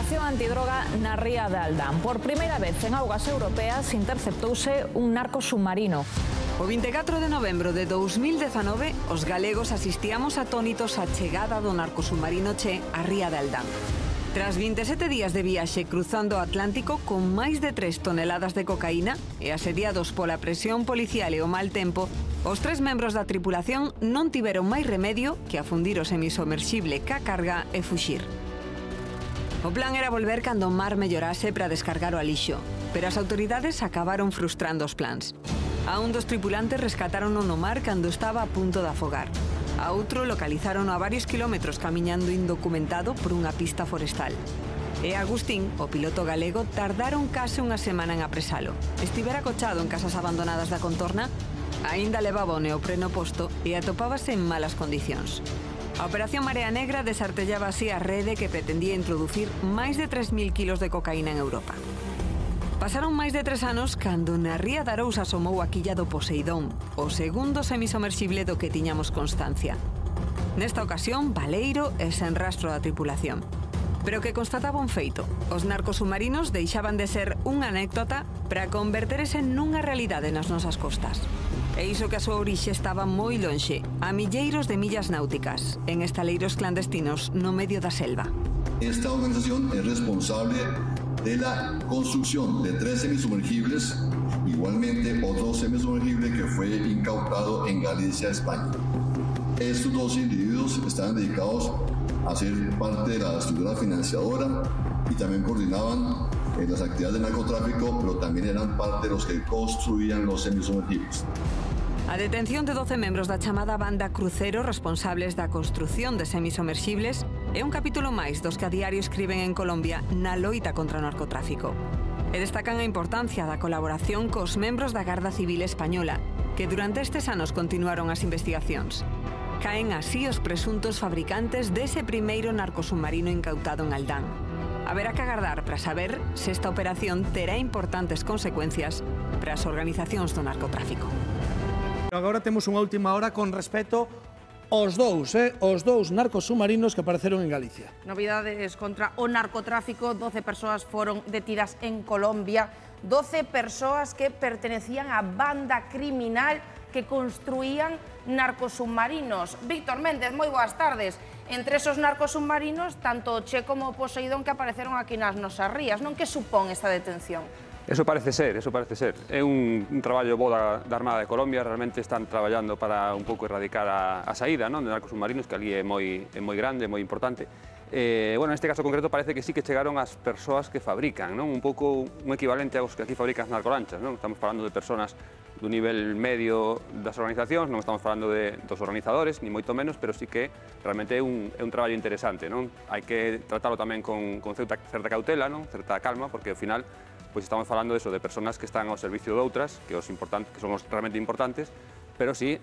Operación antidroga na ría de Aldán. Por primeira vez en augas europeas interceptouse un narco submarino. O 24 de novembro de 2019, os galegos asistíamos atónitos á chegada do narco submarino Che á ría de Aldán. Tras 27 días de viaxe cruzando o Atlántico con máis de 3 toneladas de cocaína e asediados pola presión policial e o mal tempo, os 3 membros da tripulación non tiveron máis remedio que afundir o semisomerxible ca carga e fuxir. O plan era volver cando o mar mellorase para descargar o alixo, pero as autoridades acabaron frustrando os plans. A un dos tripulantes rescatarono no mar cando estaba a punto de afogar. A outro localizaron a varios kilómetros camiñando indocumentado por unha pista forestal. E Agustín, o piloto galego, tardaron case unha semana en apresalo. Estivera acochado en casas abandonadas da contorna, aínda levaba o neopreno posto e atopábase en malas condicións. A Operación Marea Negra desartellaba así a rede que pretendía introducir máis de 3.000 kilos de cocaína en Europa. Pasaron máis de 3 anos cando na ría de Arousa asomou a quilla do Poseidón, o segundo semisomerxible do que tiñamos constancia. Nesta ocasión, baleiro e sen rastro da tripulación. Pero que constataba un feito. Os narcos submarinos deixaban de ser unha anécdota para converterse nunha realidade nas nosas costas. E iso que a súa orixe estaba moi lonxe, a milleiros de millas náuticas, en estaleiros clandestinos no medio da selva. Esta organización es responsable de la construcción de 3 semisumergibles, igualmente otro semisumergible que fue incautado en Galicia, España. Estos 2 individuos están dedicados a ser parte de la estructura financiadora y también coordinaban las actividades de narcotráfico, pero también eran parte de los que construían los semisumergibles. A detención de 12 membros da chamada banda Crucero responsables da construción de semisomerxibles é un capítulo máis dos que a diario escriben en Colombia na loita contra o narcotráfico. E destacan a importancia da colaboración cos membros da Garda Civil Española, que durante estes anos continuaron as investigacións. Caen así os presuntos fabricantes dese primeiro narcosubmarino incautado en Aldán. Haberá que agardar para saber se esta operación terá importantes consecuencias para as organizacións do narcotráfico. Agora temos unha última hora con respecto aos dous narcos submarinos que apareceron en Galicia. Novidades contra o narcotráfico, 12 persoas foron detidas en Colombia, 12 persoas que pertenecían á banda criminal que construían narcosubmarinos. Víctor Méndez, moi boas tardes. Entre esos narcosubmarinos, tanto o Che como o Poseidón que apareceron aquí nas nosas rías, non? Que supón esta detención? Eso parece ser. É un traballo bo da Armada de Colombia, realmente están traballando para un pouco erradicar a saída, non, de narcos submarinos, que ali é moi grande, moi importante. Bueno, neste caso concreto parece que sí que chegaron as persoas que fabrican, non? Un pouco un equivalente aos que aquí fabrican as narcolanchas, non? Estamos falando de persoas do nivel medio das organizacións, non estamos falando dos organizadores, ni moito menos, pero sí que realmente é un traballo interesante, non? Hai que tratarlo tamén con certa cautela, non? Certa calma, porque ao final pois estamos falando de persoas que están ao servicio de outras, que son os realmente importantes, pero sí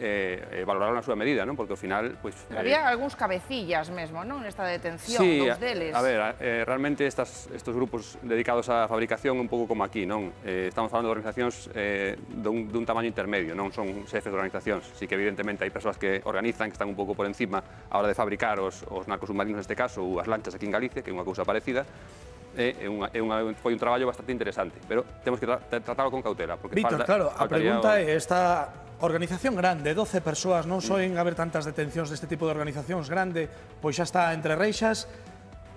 valoraron a súa medida, non? Porque ao final había algúns cabecillas mesmo, non? Nesta detención, sí, dos deles. A ver, realmente estos grupos dedicados á fabricación un pouco como aquí, non? Estamos falando de organizacións dun tamaño intermedio, non son xefes de organizacións. Sí que evidentemente hai persoas que organizan, que están un pouco por encima a hora de fabricar os narcosubmarinos neste caso, ou as lanchas aquí en Galicia, que é unha cousa parecida. Foi un traballo bastante interesante, pero temos que tratarlo con cautela. Víctor, claro, a pregunta é esta organización grande, 12 persoas, non soen haber tantas detencións deste tipo de organizacións grande, pois xa está entre reixas.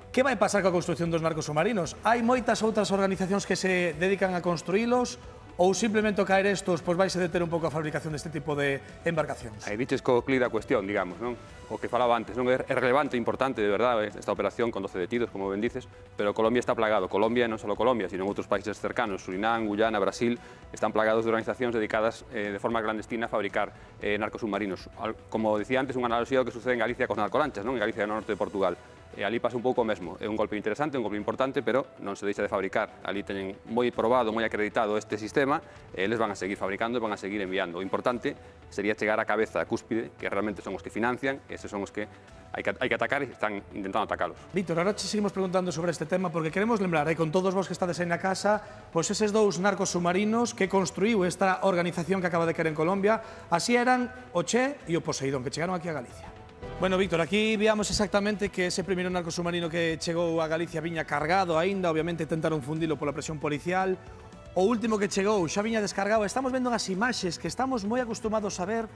Que vai pasar coa construción dos narcos submarinos? Hai moitas outras organizacións que se dedican a construílos ou simplemente ao caer estos, pois vais a deter un pouco a fabricación deste tipo de embarcacións? Aí diches co clic da cuestión, digamos, non? O que falaba antes, non? É relevante, importante, de verdade, esta operación con 12 detidos, como ben dices, pero Colombia está plagado. Colombia, non só Colombia, sino outros países cercanos, Surinam, Guyana, Brasil, están plagados de organizacións dedicadas de forma clandestina a fabricar narcos submarinos. Como dicía antes, unha analogía do que sucede en Galicia cos narcolanchas, non? En Galicia no norte de Portugal. E ali pasa un pouco o mesmo. É un golpe interesante, un golpe importante, pero non se deixa de fabricar. Ali teñen moi probado, moi acreditado este sistema, e eles van a seguir fabricando e van a seguir enviando. O importante sería chegar á cabeza, a cúspide, que realmente son os que financian, e eses son os que hai que atacar e están intentando atacalos. Víctor, ahora te seguimos preguntando sobre este tema, porque queremos lembrar, con todos vos que estades aí na casa, pois eses dous narcos submarinos que construiu esta organización que acaba de caer en Colombia, así eran o Che e o Poseidón, que chegaron aquí a Galicia. Bueno, Víctor, aquí víamos exactamente que ese primeiro narco submarino que chegou a Galicia viña cargado aínda, obviamente tentaron fundilo pola presión policial. O último que chegou xa viña descargado. Estamos vendo as imaxes que estamos moi acostumados a ver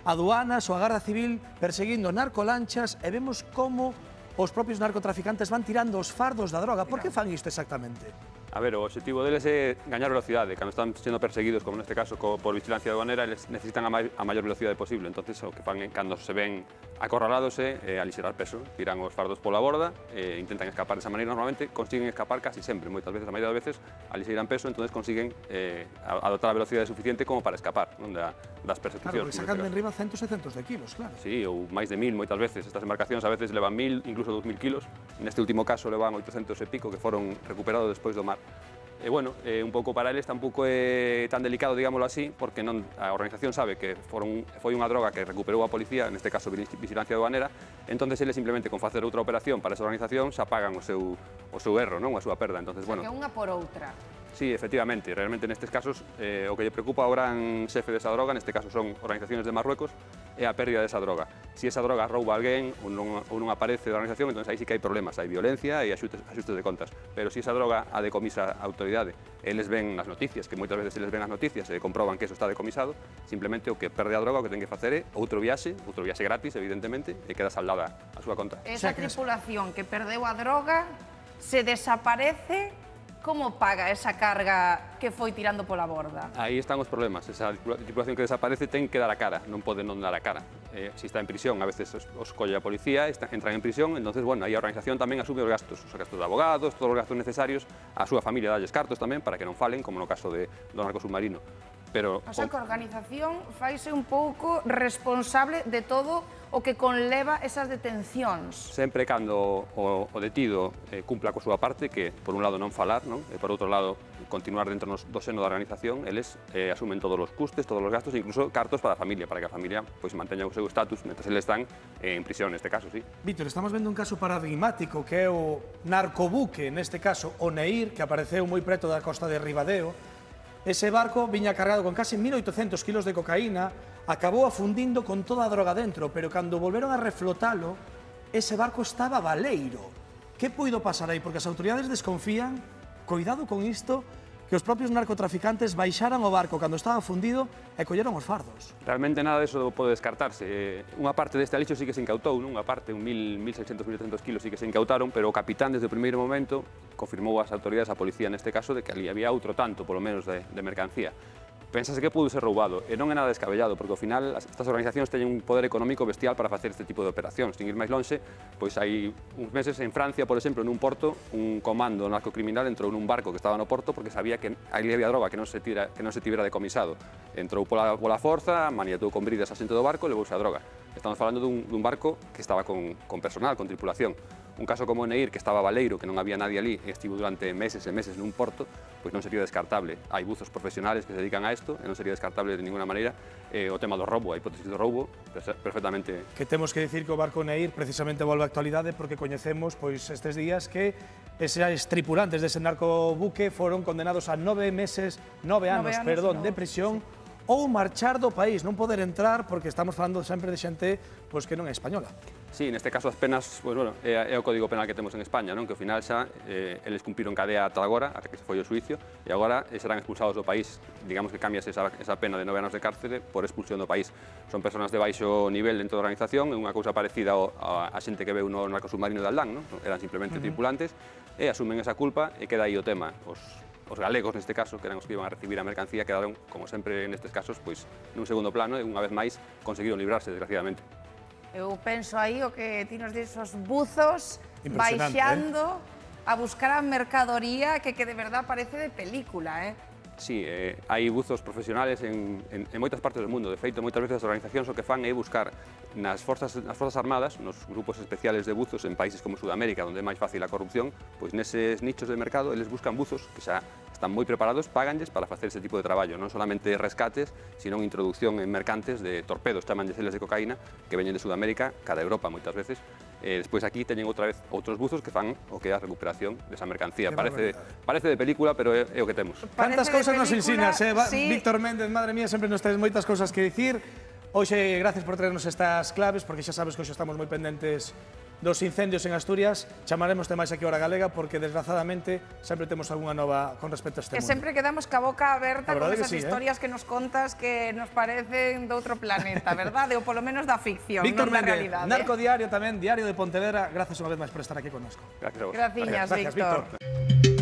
aduanas ou a Garda Civil perseguindo narcolanchas e vemos como os propios narcotraficantes van tirando os fardos da droga. Por que fan isto exactamente? A ver, o objetivo deles é gañar velocidade. Cando están sendo perseguidos, como neste caso por vigilancia aduanera, eles necesitan a maior velocidade posible. Entonces, o que fan cando se ven acorralados é alixerar peso. Tiran os fardos pola borda, intentan escapar desa maneira. Normalmente consiguen escapar casi sempre, moitas veces, a maioría das veces, alixeran peso, entonces consiguen adoptar a velocidade suficiente como para escapar das persecucións. Claro, porque sacan de enriba centos e centos de kilos, claro. Sí, ou máis de 1000 moitas veces. Estas embarcacións a veces levan 1000, incluso 2000 kilos. Neste último caso levan 800 e pico que foron recuperados despois do mar. E bueno, un pouco para eles tampouco é tan delicado, digámoslo así, porque non a organización sabe que foi unha droga que recuperou a policía, neste caso vigilancia aduanera, entonces eles simplemente con facer outra operación para esa organización xa pagan o seu erro, non, a súa perda. Entonces, bueno, que unha por outra. Sí, efectivamente, realmente nestes casos o que lle preocupa ao gran xefe desa droga, neste caso son organizaciones de Marruecos, é a pérdida desa droga. Se esa droga rouba alguén ou non aparece da organización, entón aí sí que hai problemas, hai violencia e axustes de contas. Pero se esa droga a decomisa a autoridade, eles ven nas noticias, que moitas veces eles ven as noticias e comproban que eso está decomisado, simplemente o que perde a droga o que ten que facer é outro viaxe gratis, evidentemente, e queda saldada a súa conta. Esa tripulación que perdeu a droga se desaparece. Como paga esa carga que foi tirando pola borda? Aí están os problemas. Esa tripulación que desaparece ten que dar a cara, non pode non dar a cara. Se está en prisión, a veces os colle a policía, entran en prisión, entonces, bueno, aí a organización tamén asume os gastos de abogados, todos os gastos necesarios, a súa familia dalles cartos tamén para que non falen, como no caso do narco submarino. Pero, o sea, que a organización faise un pouco responsable de todo o que conleva esas detencións. Sempre cando o detido cumpla coa súa parte, que por un lado non falar, non? E por outro lado continuar dentro do seno da organización, eles asumen todos os custes, todos os gastos, incluso cartos para a familia, para que a familia pois manteña o seu estatus mentre eles están en prisión, neste caso, sí. Víctor, estamos vendo un caso paradigmático que é o narcobuque, neste caso o Neir, que apareceu moi preto da costa de Ribadeo. Ese barco viña cargado con casi 1.800 kilos de cocaína, acabou afundindo con toda a droga dentro, pero cando volveron a reflotalo, ese barco estaba baleiro. Que puido pasar aí? Porque as autoridades desconfían, cuidado con isto, que os propios narcotraficantes baixaran o barco cando estaba fundido e colleron os fardos. Realmente nada diso pode descartarse. Unha parte deste alixo sí que se incautou, unha parte, 1.600, 1.700 kilos sí que se incautaron, pero o capitán desde o primeiro momento confirmou ás autoridades, a policía neste caso, de que ali había outro tanto, polo menos, de mercancía. Pensase que pudo ser roubado, e non é nada descabellado, porque ao final estas organizacións teñen un poder económico bestial para facer este tipo de operacións. Sin ir máis lonxe, pois hai uns meses en Francia, por exemplo, nun porto, un comando narcocriminal entrou nun barco que estaba no porto porque sabía que ali había droga que non se tivera decomisado. Entrou pola forza, maniatou con bridas a xente do barco e levouse a droga. Estamos falando dun barco que estaba con personal, con tripulación. Un caso como o Neir, que estaba baleiro, que non había nadie ali, e estivo durante meses e meses nun porto, pois non sería descartable. Hai buzos profesionales que se dedican a isto, e non sería descartable de ninguna maneira. O tema do roubo, a hipótesis do roubo, perfectamente... Que temos que dicir que o barco Neir precisamente volve á actualidade porque coñecemos pois estes días que eses tripulantes dese narcobuque foron condenados a 9 anos de prisión ou marchar do país, non poder entrar porque estamos falando sempre de xente pois que non é española. Sí, neste caso as penas, pois, bueno, é o código penal que temos en España, non? Que ao final xa eles cumpriron cadea ata agora, ata que se foi o xuicio, e agora serán expulsados do país. Digamos que cambias esa pena de 9 anos de cárcere por expulsión do país. Son personas de baixo nivel dentro da organización, é unha cousa parecida a xente que veu no narco submarino de Aldán, non? Eran simplemente tripulantes, e asumen esa culpa e queda aí o tema. Os galegos, neste caso, que eran os que iban a recibir a mercancía, quedaron, como sempre nestes casos, pois, nun segundo plano e unha vez máis conseguiron librarse, desgraciadamente. Eu penso aí o que ti nos dis, os buzos baixando a buscar a mercadoría que de verdad parece de película, Sí, hai buzos profesionales en moitas partes do mundo. De feito, moitas veces as organizacións o que fan é buscar nas forzas armadas, nos grupos especiales de buzos en países como Sudamérica, onde é máis fácil a corrupción, pois neses nichos de mercado eles buscan buzos que xa están moi preparados, paganlles para facer ese tipo de traballo, non solamente rescates, sino introducción en mercantes de torpedos, chamanlles eles de cocaína, que veñen de Sudamérica, cada Europa moitas veces. Despois aquí teñen outra vez outros buzos que fan o que é a recuperación desa mercancía. Parece de película, pero é o que temos. Cantas cousas nos ensinas, Víctor Méndez, madre mía, sempre nos traes moitas cousas que dicir. Hoxe, gracias por traernos estas claves, porque xa sabes que hoxe estamos moi pendentes dos incendios en Asturias. Chamaremos máis aquí a Hora Galega, porque desgraciadamente sempre temos algunha nova con respecto a este Que mundo. sempre quedamos ca boca aberta con esas sí, historias que nos contas que nos parecen de outro planeta, verdade? Ou polo menos da ficción, Víctor non da Méndez, realidade. Narco Diario tamén, Diario de Pontevedra. Gracias unha vez máis por estar aquí connosco. Gracias a vos. Graciñas, Gracias, Víctor. Víctor.